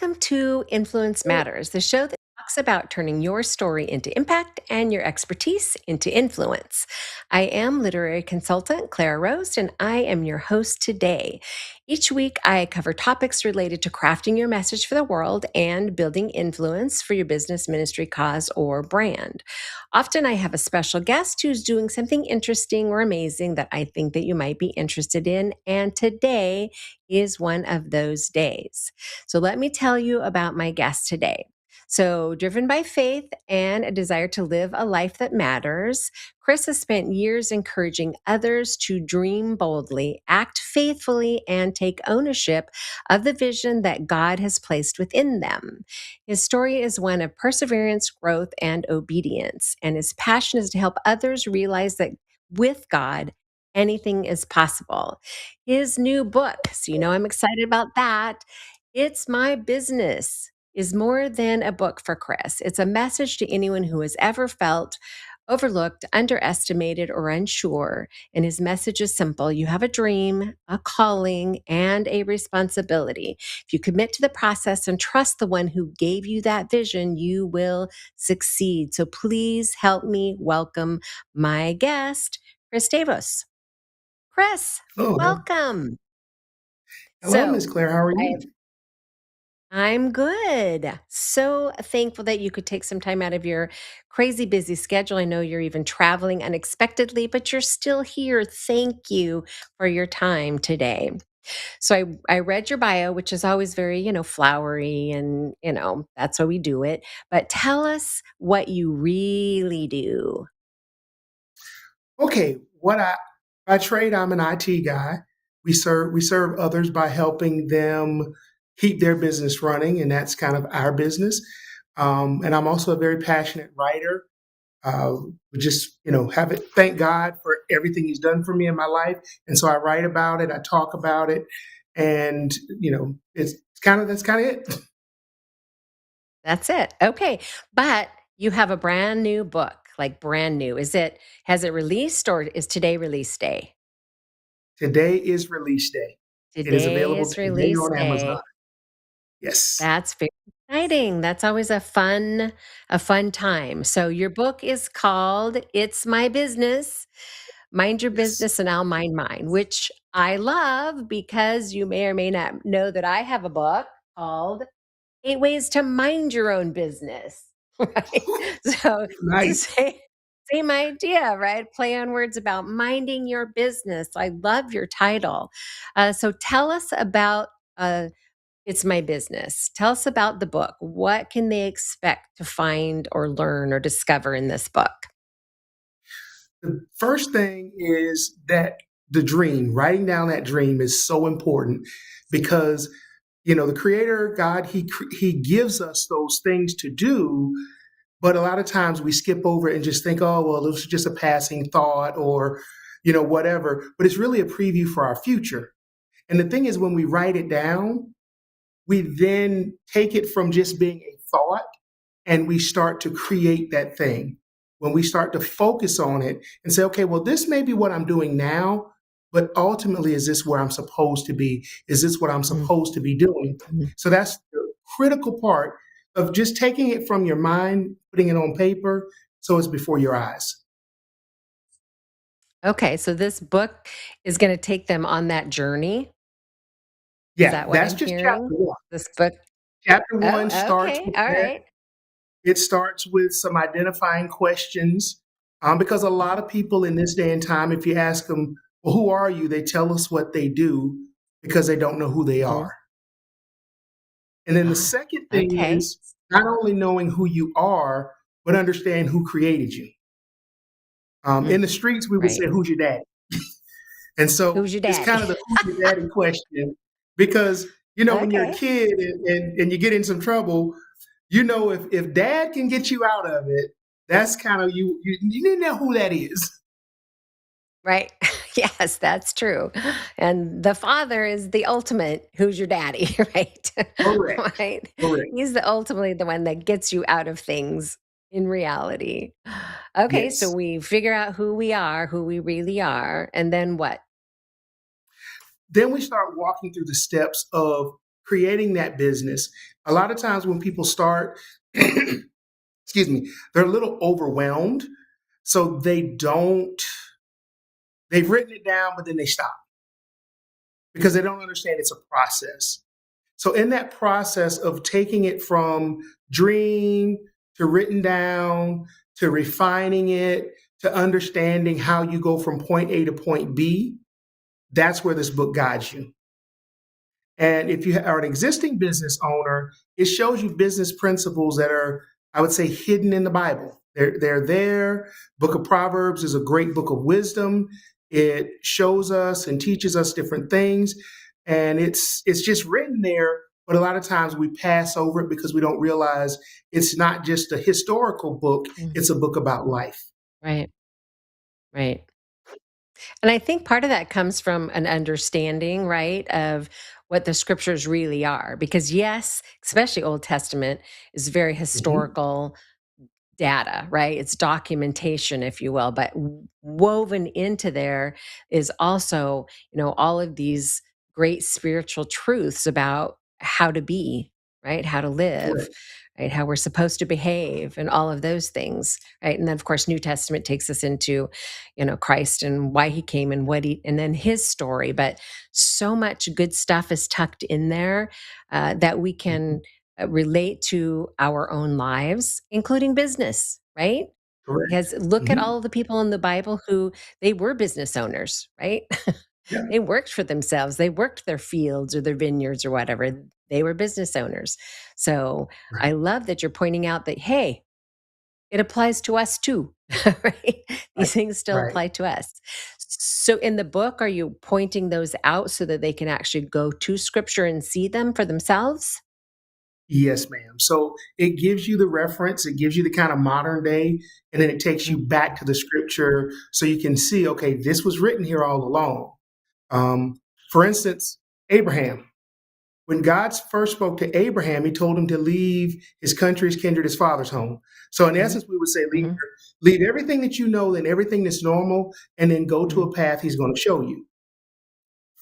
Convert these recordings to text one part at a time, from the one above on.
Welcome to Influence Matters, the show that talks about turning your story into impact and your expertise into influence. I am literary consultant Clara Rose, and I am your host today. Each week, I cover topics related to crafting your message for the world and building influence for your business, ministry, cause, or brand. Often, I have a special guest who's doing something interesting or amazing that I think that you might be interested in, and today is one of those days. So let me tell you about my guest today. So, driven by faith and a desire to live a life that matters, Chris has spent years encouraging others to dream boldly, act faithfully, and take ownership of the vision that God has placed within them. His story is one of perseverance, growth, and obedience, and his passion is to help others realize that with God, anything is possible. His new book, so you know I'm excited about that. It's My Business is more than a book for Chris. It's a message to anyone who has ever felt overlooked, underestimated, or unsure. And his message is simple. You have a dream, a calling, and a responsibility. If you commit to the process and trust the one who gave you that vision, you will succeed. So please help me welcome my guest, Chris Davios. Chris, Hello, welcome. hello, Miss So, Claire. How are I you? I'm good. So thankful that you could take some time out of your crazy busy schedule. I know you're even traveling unexpectedly, but you're still here. Thank you for your time today. So I read your bio, which is always very, flowery and, that's why we do it. But tell us what you really do. Okay, what I by trade, I'm an IT guy. We serve others by helping them keep their business running, and that's kind of our business. And I'm also a very passionate writer. We just have it. Thank God for everything He's done for me in my life, and so I write about it. I talk about it, and it's that's kind of it. That's it. Okay. But you have a brand new book, like brand new. Has it released or is today release day? Today is release day. It is Today available is today release on Amazon. day. Yes. That's very exciting. That's always a fun time. So your book is called It's My Business. Mind your Yes. business and I'll mind mine, which I love because you may or may not know that I have a book called 8 Ways to Mind Your Own Business. Right? So it's the Nice. same idea, right? Play on words about minding your business. I love your title. So tell us about It's My Business. Tell us about the book. What can they expect to find or learn or discover in this book? The first thing is that the dream, writing down that dream is so important because the creator God, he gives us those things to do, but a lot of times we skip over it and just think, oh, well, this is just a passing thought or whatever, but it's really a preview for our future. And the thing is, when we write it down, we then take it from just being a thought and we start to create that thing. When we start to focus on it and say, okay, well, this may be what I'm doing now, but ultimately, is this where I'm supposed to be? Is this what I'm supposed to be doing? Mhm. So that's the critical part of just taking it from your mind, putting it on paper, so it's before your eyes. Okay, so this book is going to take them on that journey. Is Yeah, that what that's I'm just chapter hearing? one. This book. Chapter one Oh, starts okay. with All that. right. It starts with some identifying questions because a lot of people in this day and time, if you ask them, well, who are you? They tell us what they do because they don't know who they Mhm. are. And then the Ah, second thing okay. is not only knowing who you are, but understand who created you. In Mm, the streets, we would right. say, who's your daddy? And so Who's your it's daddy? kind of the who's your daddy question because, when you're a Okay. kid and you get in some trouble, if dad can get you out of it, that's kind of you need to know who that is. Right. Yes, that's true. And the father is the ultimate who's your daddy, right? Correct. Right. Correct. He's ultimately the one that gets you out of things in reality. Okay, so Yes. we figure out who we are, who we really are, and then what? Then we start walking through the steps of creating that business, a lot of times when people start, excuse me, they're a little overwhelmed. So they've written it down, but then they stop because they don't understand it's a process. So in that process of taking it from dream to written down to refining it to understanding how you go from point A to point B, that's where this book guides you. And if you are an existing business owner, it shows you business principles that are, I would say, hidden in the Bible. They're there. Book of Proverbs is a great book of wisdom. It shows us and teaches us different things. And it's just written there, but a lot of times we pass over it because we don't realize it's not just a historical book, Mm. it's a book about life. Right. Right. And I think part of that comes from an understanding, right, of what the scriptures really are. Because, yes, especially Old Testament is very Mhm. historical data, right? It's documentation, if you will, but woven into there is also, all of these great spiritual truths about how to be, right? How to live, Correct. right? How we're supposed to behave and all of those things, right? And then of course New Testament takes us into, Christ and why he came and and then his story, but so much good stuff is tucked in there that we Mhm. can relate to our own lives, including business, right? Correct. Because look at Mhm. all of the people in the Bible who they were business owners, right? Yeah. They worked for themselves. They worked their fields or their vineyards or whatever. They were business owners. So Right. I love that you're pointing out that, hey, it applies to us too, right? Right. These things still Right. apply to us. So in the book, are you pointing those out so that they can actually go to scripture and see them for themselves? Yes, ma'am. So it gives you the reference, it gives you the kind of modern day, and then it takes you Mm, back to the scripture so you can see, okay, this was written here all along. Um, for instance, Abraham. When God first spoke to Abraham, he told him to leave his country, his kindred, his father's home. So in mhm, essence, we would say mhm, leave everything that you know and everything that's normal, and then go to mhm, a path he's going to show you.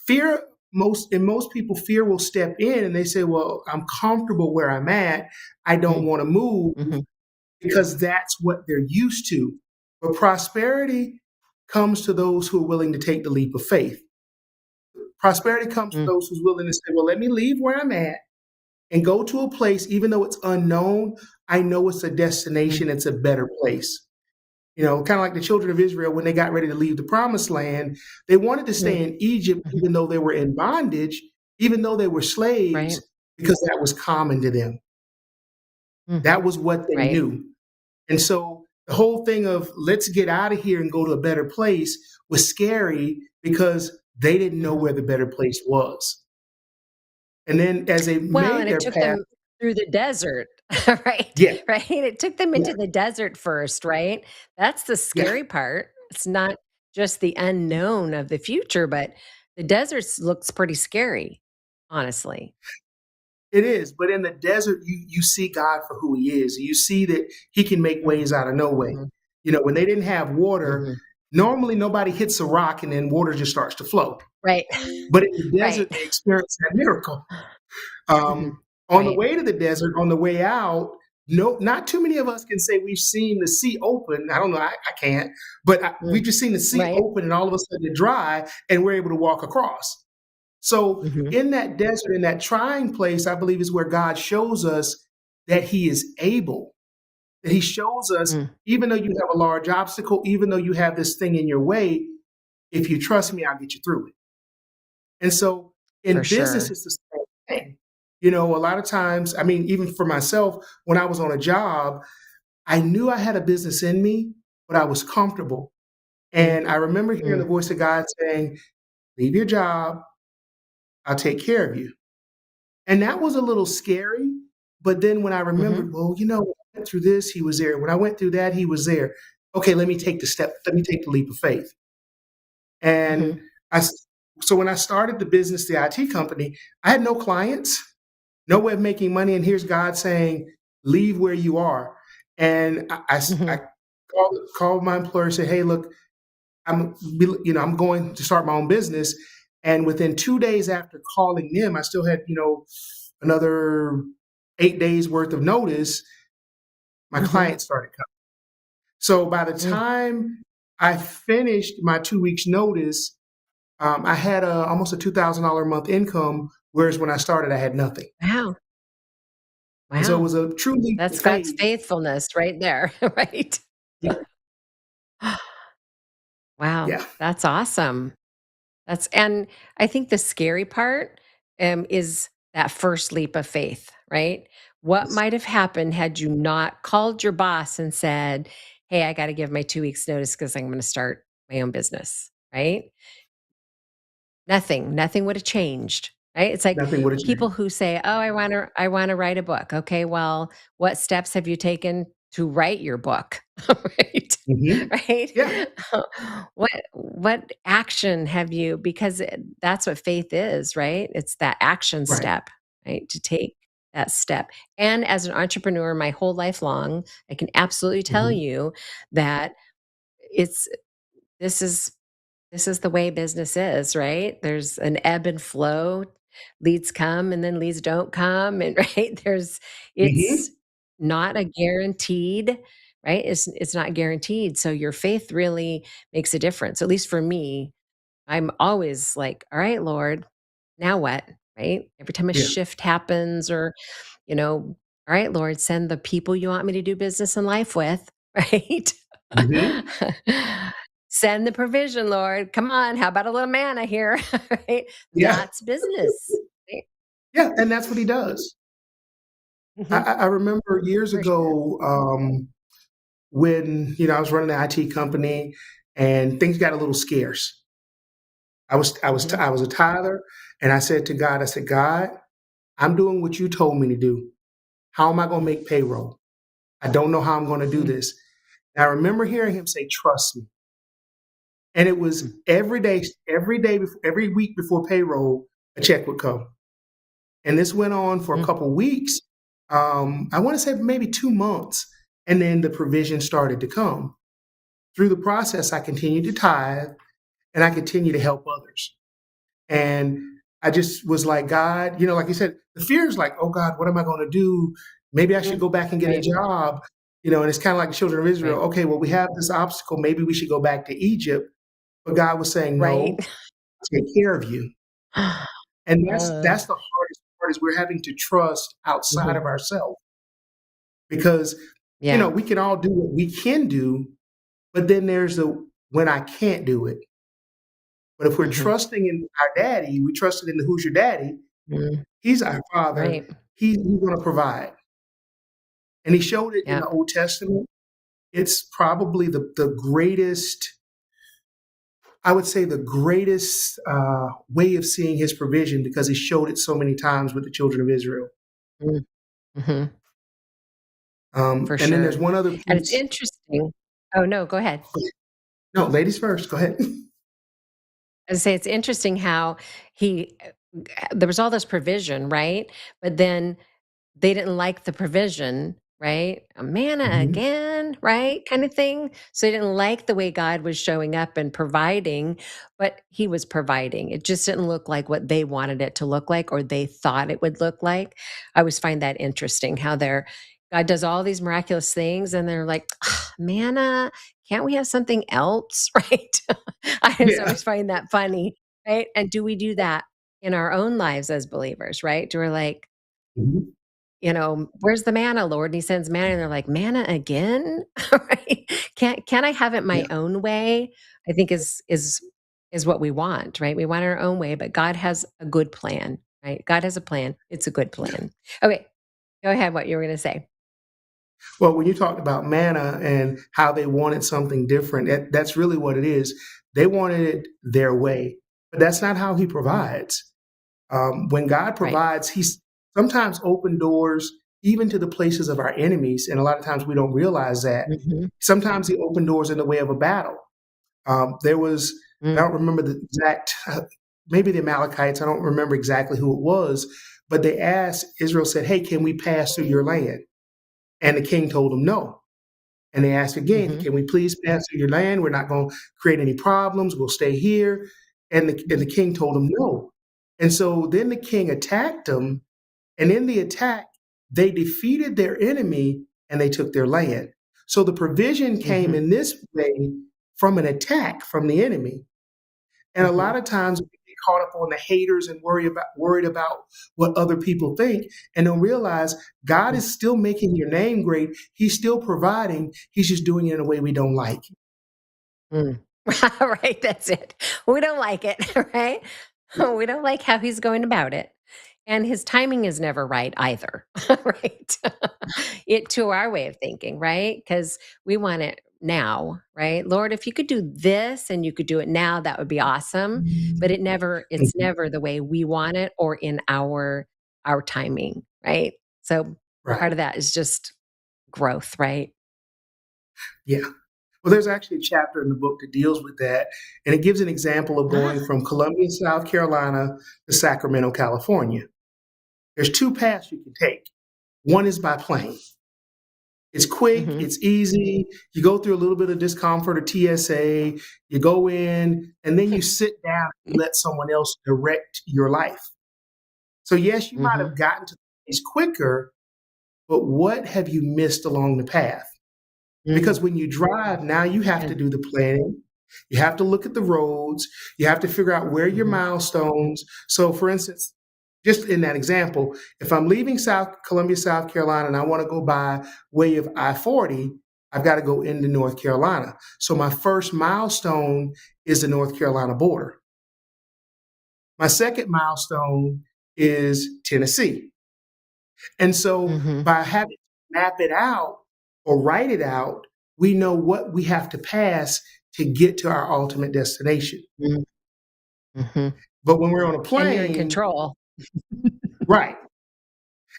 Fear most people, fear will step in and they say, well, I'm comfortable where I'm at. I don't mm, want to move mhm, because that's what they're used to. But prosperity comes to those who are willing to take the leap of faith. Prosperity comes to mm, those who's willing to say, well, let me leave where I'm at and go to a place, even though it's unknown. I know it's a mm, destination, it's a better place. Kind of like the children of Israel when they got ready to leave the promised land, they wanted to mm, stay in Egypt, mhm. even though they were in bondage, even though they were Right. slaves, because that was common to them. Mm, That was what they right. knew. And so the whole thing of let's get out of here and go to a better place was scary because they didn't know Mhm. where the better place was. And then as they Well, made and it their took path, them through the desert, right? yeah, Right? It took them yeah, into the desert first, right? That's the yeah. scary part. It's not just the unknown of the future, but the desert looks pretty scary, honestly. It is, but in the desert, you see God for who He is. You see that He can make Mm, ways out of no way. mhm, When they didn't have water, mhm. normally nobody hits a rock and then water just starts to flow. Right. But in the Right. desert, they experience that miracle. Mhm. On the Right. way to the desert, on the way out, no, not too many of us can say we've seen the sea open. I don't know, I can't, but we've Mm, just seen the sea right. open and all of a sudden it dry, and we're able to walk across. So Mhm, in that desert, in that trying place, I believe is where God shows us that He is able, that He shows us, mm, even though you have a large obstacle, even though you have this thing in your way, if you trust me, I'll get you through it. And so for in business, sure. it's the same thing. A lot of times, I mean, even for myself, when I was on a job, I knew I had a business in me, but I was comfortable. Mm, And I remember hearing the mm, voice of God saying, leave your job, I'll take care of you. And that was a little scary, but then when I mhm, remembered, well, when I went through this, he was there. When I went through that, he was there. Okay, let me take the step. Let me take the leap of faith. And mhm, I, s- so when I started the business, the IT company, I had no clients, no way of making money. And here's God saying, leave where you are. And I mhm, called my employer and said, hey, look, I'm going to start my own business. And within 2 days after calling them, I still had, another 8 days worth of notice. My Mhm. client started coming. So by the Mm. time I finished my 2 weeks notice, I had almost a $2,000 a month income, whereas when I started, I had nothing. Wow. And so it Wow. was a true leap That's of God's faith. faithfulness right there, right? Yeah, Wow, yeah, that's awesome. That's and I think the scary part, is that first leap of faith, right? What yes. might have happened had you not called your boss and said, "Hey, I gotta give my 2 weeks notice because 'cause I'm gonna start my own business," right? Nothing would have changed, right? It's like Nothing would have people changed. who say, "Oh, I wanna write a book." Okay, well, what steps have you taken to write your book? Right? Hmm. Right? Yeah, What action have you because that's what faith is, right? It's that action right. step, right? To take that step. And as an entrepreneur my whole life long, I can absolutely tell Hmm. you that it's this is this is the way business is, right? There's an ebb and flow. Leads come and then leads don't come. And right, it's Hmm. not a guaranteed, right? It's not guaranteed. So your faith really makes a difference. At least for me, I'm always like, all right, Lord, now what? Right? Every time a Yeah. shift happens or all right, Lord, send the people you want me to do business in life with, right? Hmm. Send the provision, Lord. Come on, how about a little manna here, right? Yeah. That's business, right? Yeah. And that's what he does. I, Mhm, I I remember years for sure. ago, when I was running the IT company and things got a little scarce. Mhm, I was a tither, and I said to God, I said, God, I'm doing what you told me to do. How am I going to make payroll? I don't know how I'm going to do mm, this. And I remember hearing him say, trust me. And it was mm, every day, every week before payroll, a check would come. And this went on for a mm, couple weeks. I want to say maybe 2 months. And then the provision started to come. Through the process, I continued to tithe and I continued to help others. And I just was like, God, like you said, the fear is like, oh God, what am I going to do? Maybe I should mm. go back and get a Right, job. And it's kind of like the children of Israel. right, Okay, well, we have this obstacle. Maybe we should go back to Egypt. But God was saying, right. no, take care of you. And Uh, that's the hardest part is we're having to trust outside mhm, of ourselves because, yeah, we can all do what we can do, but then there's the when I can't do it. But if we're mhm, trusting in our daddy, we trusted in the who's your daddy, mm, he's our father, right, he's gonna provide. And he showed it in yeah, the Old Testament. It's probably the greatest, I would say the greatest way of seeing his provision because he showed it so many times with the children of Israel. mm, mhm, for And then there's sure. one other And it's piece. interesting. Oh, no, go ahead. No, ladies first. Go ahead. I say it's interesting how he there was all this provision, right? But then they didn't like the provision, right? Manna Mhm. again, right? Kind of thing. So they didn't like the way God was showing up and providing, but he was providing. It just didn't look like what they wanted it to look like or they thought it would look like. I always find that interesting how God does all these miraculous things and they're like, "Ah, manna, can't we have something else?" Right? I just Yeah. always find that funny, right? And do we do that in our own lives as believers, right? Do we're like, Mhm. "Where's the manna, Lord?" And he sends manna, and they're like, "Manna again?" Right? Can't I have it Yeah. my own way? I think is what we want, right? We want our own way, but God has a good plan, right? God has a plan. It's a good Yeah. plan. Okay, go ahead, what you were gonna say. Well, when you talked about manna and how they wanted something different, that's really what it is. They wanted it their way, but that's not how he Mm, provides. When God right. provides, He's sometimes open doors even to the places of our enemies, and a lot of times we don't realize that. Mhm. Sometimes He opened doors in the way of a battle. There was, I Mm, don't remember the exact, maybe the Amalekites. I don't remember exactly who it was, but they asked Israel said, "Hey, can we pass through your land?" And the king told them no. And they asked again, mhm, "Can we please pass through your land? We're not going to create any problems. We'll stay here." And the king told him no. And so then the king attacked him, and in the attack, they defeated their enemy and they took their land. So the provision came Mhm. in this way from an attack from the enemy. And a Mhm. lot of times we get caught up on the haters and worried about what other people think, and don't realize God Mm. is still making your name great. He's still providing. He's just doing it in a way we don't like. Mm. Right, that's it. We don't like it, right? We don't like how he's going about it. And his timing is never right either, right? It to our way of thinking, right? Because we want it now, right? Lord, if you could do this and you could do it now, that would be awesome. But it's Mhm. never the way we want it or in our timing, right? So Right. part of that is just growth, right? Yeah. Well, there's actually a chapter in the book that deals with that, and it gives an example of Ah. going from Columbia, South Carolina to Sacramento, California. There's two paths you can take. One is by plane. It's quick, Mhm. it's easy. You go through a little bit of discomfort or TSA, you go in, and then you sit down and let someone else direct your life. So, yes, you might have Mhm. gotten to the place quicker, but what have you missed along the path? Mm. Because when you drive, now you have to Good. do the planning. You have to look at the roads. You have to figure out where your Mhm. milestones. So, for instance, just in that example, if I'm leaving South Columbia, South Carolina, and I want to go by way of I-40, I've got to go into North Carolina. So my first milestone is the North Carolina border. My second milestone is Tennessee. And so Mhm. by having to map it out or write it out, we know what we have to pass to get to our ultimate destination. Mm. Mhm. But when we're on a And you're in plane, control. right.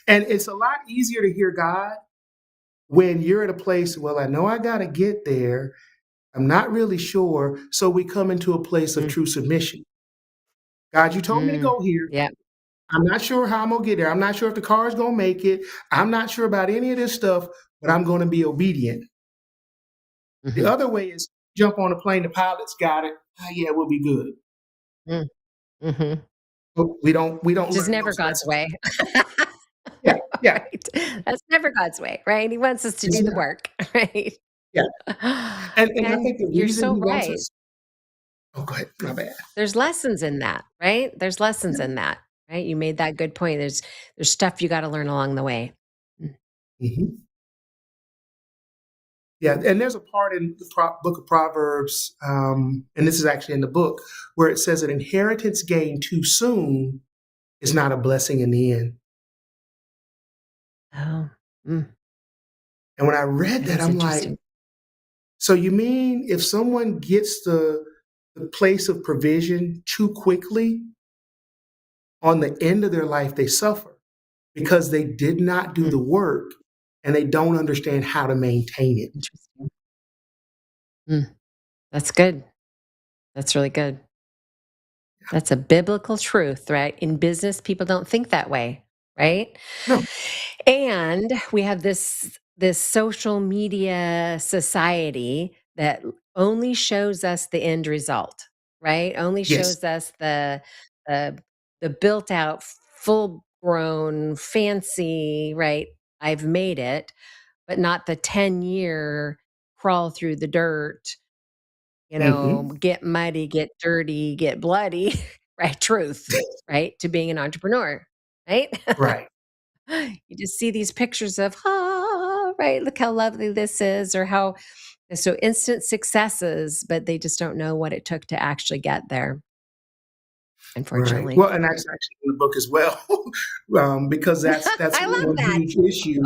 And it's a lot easier to hear God when you're at a place, well, I know I got to get there. I'm not really sure. So we come into a place of Mm. true submission. God, you told me to Mm. go here. Yeah. I'm not sure how I'm going to get there. I'm not sure if the car is going to make it. I'm not sure about any of this stuff, but I'm going to be obedient. The Mhm. other way is jump on a plane, the pilot's got it. Ah, yeah, we'll be good. Mm. Mhm. But we don't Which is learn never those God's lessons. way. Yeah, yeah. Right. That's never God's way, right? He wants us to It's do the not. work, right? Yeah. And I And think the you're reason so he wants right. us. Oh, go ahead. My bad. There's lessons in that, right? There's lessons Yeah. in that, right? You made that good point. There's stuff you gotta learn along the way. Mm. Mhm. Yeah, and there's a part in the book of Proverbs, and this is actually in the book, where it says an inheritance gained too soon is not a blessing in the end. Oh, mm, And when I read that that, is I'm like, interesting. so you mean if someone gets the place of provision too quickly, on the end of their life, they suffer because they did not do Mm, the work and they don't understand how to maintain it. interesting. Mm, that's good. That's really good. That's a biblical truth, right? In business, people don't think that way, right? No. And we have this social media society that only shows us the end result, right? Only Yes. shows us the the built out, full grown, fancy, right? I've made it, but not the 10-year crawl through the dirt, Hmm. get muddy, get dirty, get bloody, right? Truth, right? To being an entrepreneur, right? Right. You just see these pictures of, right? Look how lovely this is, or how so instant successes, but they just don't know what it took to actually get there, Right. unfortunately. Well, and that's actually in the book as well, because that's I love one that. huge issue.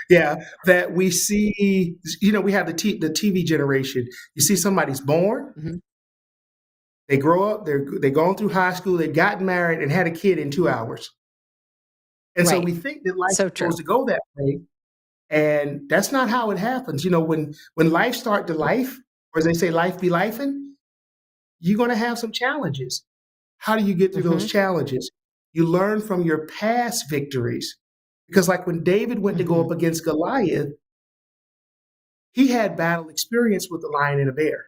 Yeah, that we see. We have the TV generation. You see somebody's born, Mhm. they grow up, they're going through high school, they've gotten married and had a kid in 2 hours, and so Right. we think that life's So true. supposed to go that way, and that's not how it happens. When life start to life, or as they say, life be lifing, you're going to have some challenges. How do you get through those Mhm. challenges? You learn from your past victories. Because, like when David went to go Mhm. up against Goliath, he had battle experience with the lion and a bear.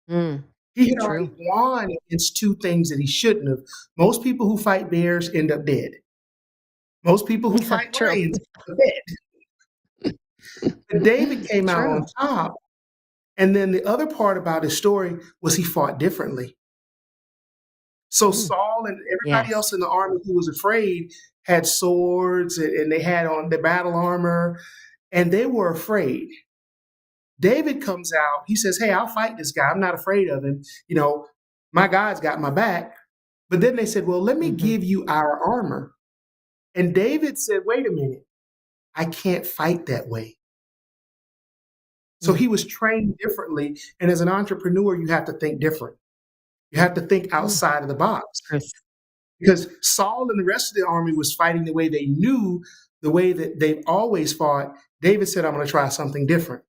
Mm. He had already True. won against two things that he shouldn't have. Most people who fight bears end up dead. Most people who fight True. lions end up dead. But David came out on True. top. And then the other part about his story was he fought differently. So Mm. Saul and everybody Yes. else in the army who was afraid had swords and they had on their battle armor and they were afraid. David comes out, he says, "Hey, I'll fight this guy. I'm not afraid of him. You know, my God's got my back." But then they said, "Well, let me Mhm. give you our armor." And David said, "Wait a minute. I can't fight that way." So Mm. he was trained differently. And as an entrepreneur, you have to think different. You have to think Mm. outside of the box. Truth. Because Saul and the rest of the army was fighting the way they knew, the way that they've always fought. David said, "I'm going to try something different."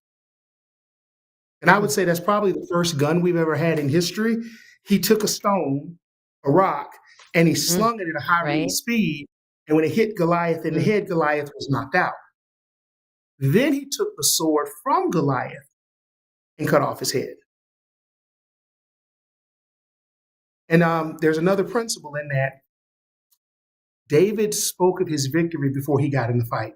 And I would Mm. say that's probably the first gun we've ever had in history. He took a stone, a rock, and he Mm. slung it at a high rate of Right? speed. And when it hit Goliath in the Mm. head, Goliath was knocked out. Then he took the sword from Goliath and cut off his head. And there's another principle in that David spoke of his victory before he got in the fight.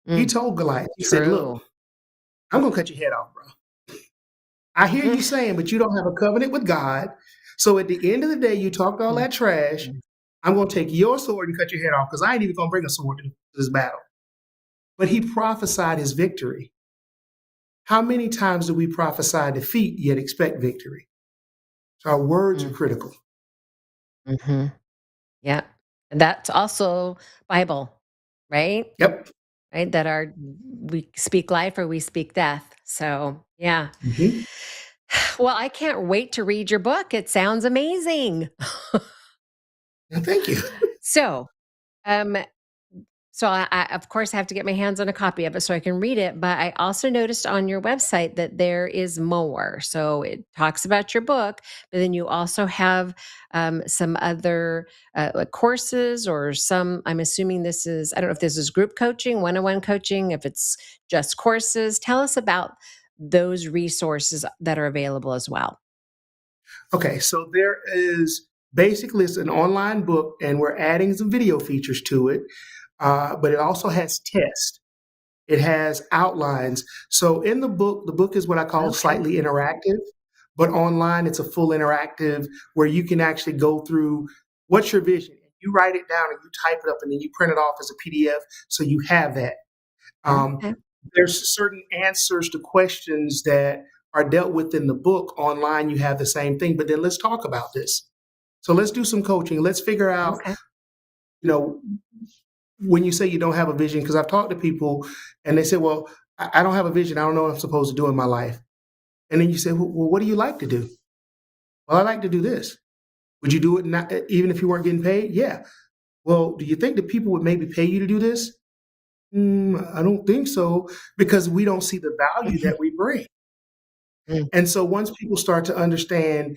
He Mm. told Goliath, he said, "Look, True. I'm going to cut your head off, bro. I hear Mm. you saying, but you don't have a covenant with God. So at the end of the day, you talked all Mm. that trash. Mm. I'm going to take your sword and cut your head off because I ain't even going to bring a sword to this battle." But he prophesied his victory. How many times do we prophesy defeat yet expect victory? So our words are Mm. critical. Mhm. Yeah. And that's also Bible, right? Yep. Right? That our we speak life or we speak death. So, yeah. Hmm. Well, I can't wait to read your book. It sounds amazing. Thank you. So, um, so I, of course, have to get my hands on a copy of it so I can read it. But I also noticed on your website that there is more. So it talks about your book, but then you also have some other like courses or some. I'm assuming this is. I don't know if this is group coaching, one-on-one coaching, if it's just courses. Tell us about those resources that are available as well. Okay, so there is basically it's an online book, and we're adding some video features to it. But it also has tests. It has outlines. So in the book is what I call Okay. slightly interactive, but online it's a full interactive where you can actually go through what's your vision. You write it down and you type it up and then you print it off as a PDF so you have that. Um, Okay. there's certain answers to questions that are dealt with in the book. Online, you have the same thing, but then let's talk about this. So let's do some coaching. Let's figure out, Okay. you know, when you say you don't have a vision, because I've talked to people and they say, "Well, I don't have a vision. I don't know what I'm supposed to do in my life." And then you say, "Well, what do you like to do?" "Well, I like to do this." "Would you do it not, even if you weren't getting paid?" "Yeah." "Well, do you think that people would maybe pay you to do this?" I don't think so, because we don't see the value that we bring. Mm. And so once people start to understand,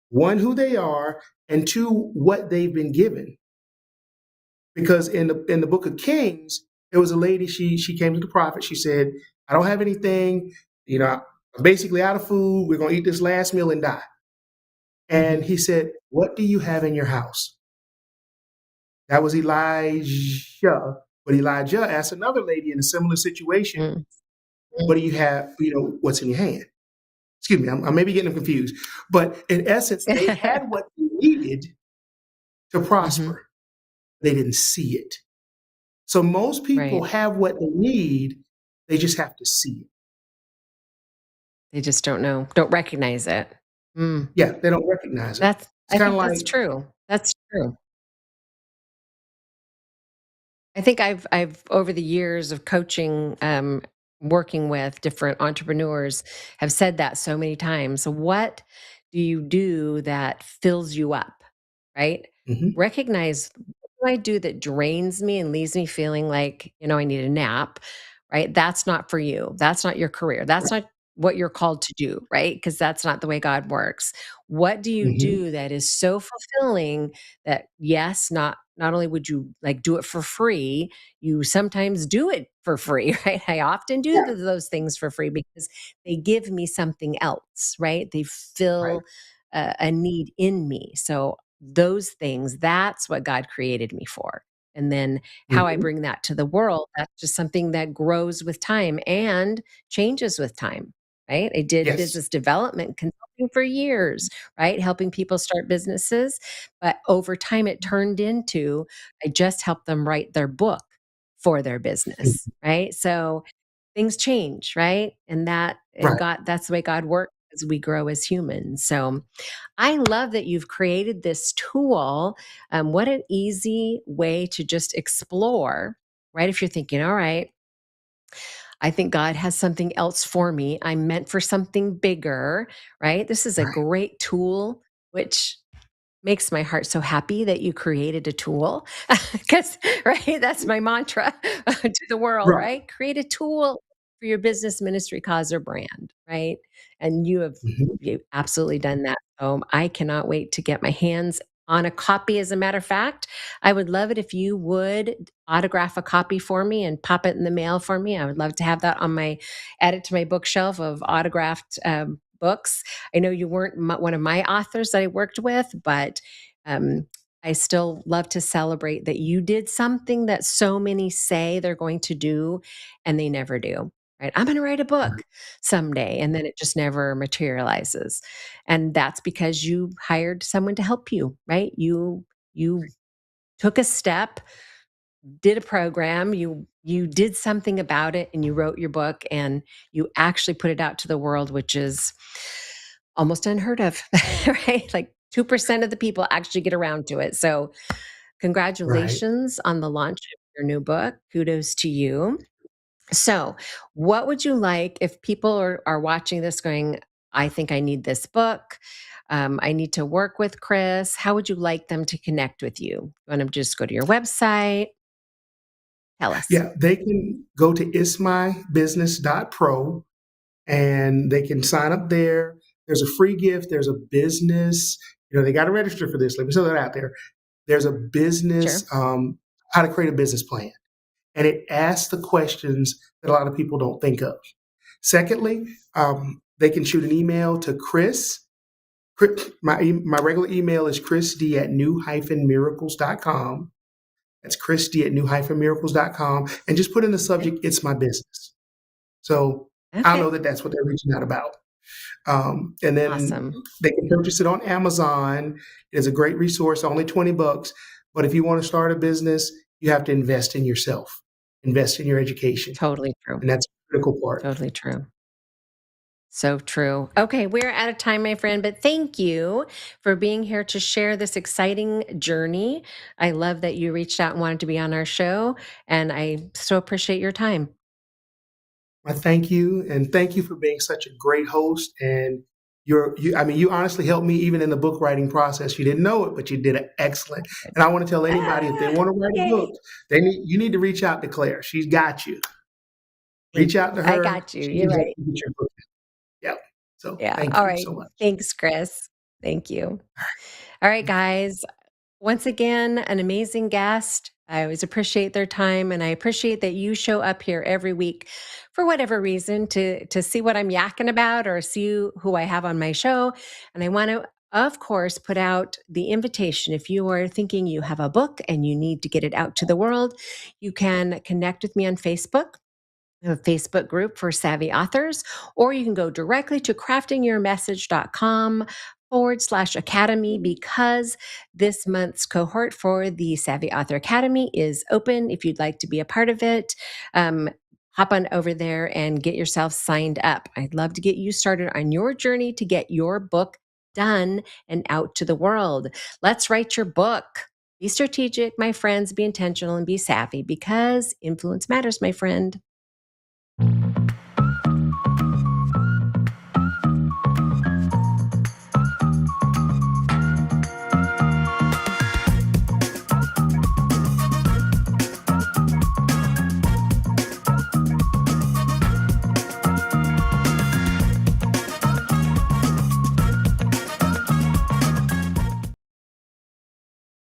one, who they are, and two, what they've been given, because in the book of Kings, there was a lady, she came to the prophet, she said, "I don't have anything, I'm basically out of food. We're gonna eat this last meal and die." And Mhm. he said, "What do you have in your house?" That was Elijah. But Elijah asked another lady in a similar situation, Mm. Mm. "What do you have? What's in your hand?" Excuse me, I'm maybe getting them confused. But in essence, they had what they needed to Mhm. prosper. They didn't see it. So most people Right. have what they need, they just have to see it. They just don't know, don't recognize it. Mm. Yeah, they don't recognize it. That's It's I kinda think like that's true. That's true. I think I've over the years of coaching, working with different entrepreneurs, have said that so many times. What do you do that fills you up, right? mhm, Recognize what do I do that drains me and leaves me feeling like, I need a nap, right? That's not for you. That's not your career. That's not what you're called to do, right? Because that's not the way God works. What do you mhm, do that is so fulfilling that yes, not only would you like do it for free, you sometimes do it for free, right? I often do Yeah. those things for free because they give me something else, right? They Right. fill a need in me. So those things, that's what God created me for. And then how I Mhm. bring that to the world, that's just something that grows with time and changes with time, right? I did Yes. business development consulting for years, right? Helping people start businesses. But over time, it turned into I just helped them write their book for their business, Mhm. right? So things change, right? And Right. God, that's the way God works as we grow as humans. So I love that you've created this tool. What an easy way to just explore, right? If you're thinking, all right, I think God has something else for me. I'm meant for something bigger, right? This is a Right. great tool, which makes my heart so happy that you created a tool because right, that's my mantra to the world, Right. right? Create a tool for your business, ministry, cause, or brand, right? And Mhm. you've absolutely done that. I cannot wait to get my hands on a copy. As a matter of fact, I would love it if you would autograph a copy for me and pop it in the mail for me. I would love to have that on my add it to my bookshelf of autographed books. I know you weren't one of my authors that I worked with, but um, I still love to celebrate that you did something that so many say they're going to do and they never do. Right? I'm going to write a book someday, and then it just never materializes. And that's because you hired someone to help you, right? You took a step, did a program, you did something about it, and you wrote your book, and you actually put it out to the world, which is almost unheard of, right? Like 2% of the people actually get around to it. So, Right. congratulations on the launch of your new book. Kudos to you. So, what would you like if people are watching this going, I think I need this book? I need to work with Chris. How would you like them to connect with you? You want to just go to your website? Tell us. Yeah. They can go to ismybusiness.pro and they can sign up there. There's a free gift. There's a business. They got to register for this. Let me throw that out there. There's a business, Sure. how to create a business plan. And it asks the questions that a lot of people don't think of. Secondly, they can shoot an email to Chris. My regular email is chrisd at new-miracles.com. That's chrisd at new-miracles.com. And just put in the Okay. subject, it's my business. So I know Okay. that that's what they're reaching out about. And then Awesome. they can purchase it on Amazon. It's a great resource, only $20. But if you want to start a business, you have to invest in yourself, invest in your education. Totally true. And that's a critical part. Totally true. So true. Okay, we're out of time, my friend, but thank you for being here to share this exciting journey. I love that you reached out and wanted to be on our show, and I so appreciate your time. I thank you, and thank you for being such a great host. And you honestly helped me even in the book writing process. You didn't know it, but you did it excellent. Good. And I want to tell anybody if they Ah, want to write a yay. book, you need to reach out to Claire. She's got you. Thank Reach you. out to I her. got you. She You're can help right. you get your book. Yeah. So Yeah. thank All you right. so much. Thanks, Chris. Thank you. All right, guys. Once again, an amazing guest. I always appreciate their time, and I appreciate that you show up here every week for whatever reason to see what I'm yakking about or see who I have on my show. And I want to, of course, put out the invitation. If you are thinking you have a book and you need to get it out to the world, you can connect with me on Facebook. I have a Facebook group for savvy authors, or you can go directly to craftingyourmessage.com/academy because this month's cohort for the Savvy Author Academy is open. If you'd like to be a part of it, um, hop on over there and get yourself signed up. I'd love to get you started on your journey to get your book done and out to the world. Let's write your book. Be strategic, my friends, be intentional, and be savvy because influence matters, my friend.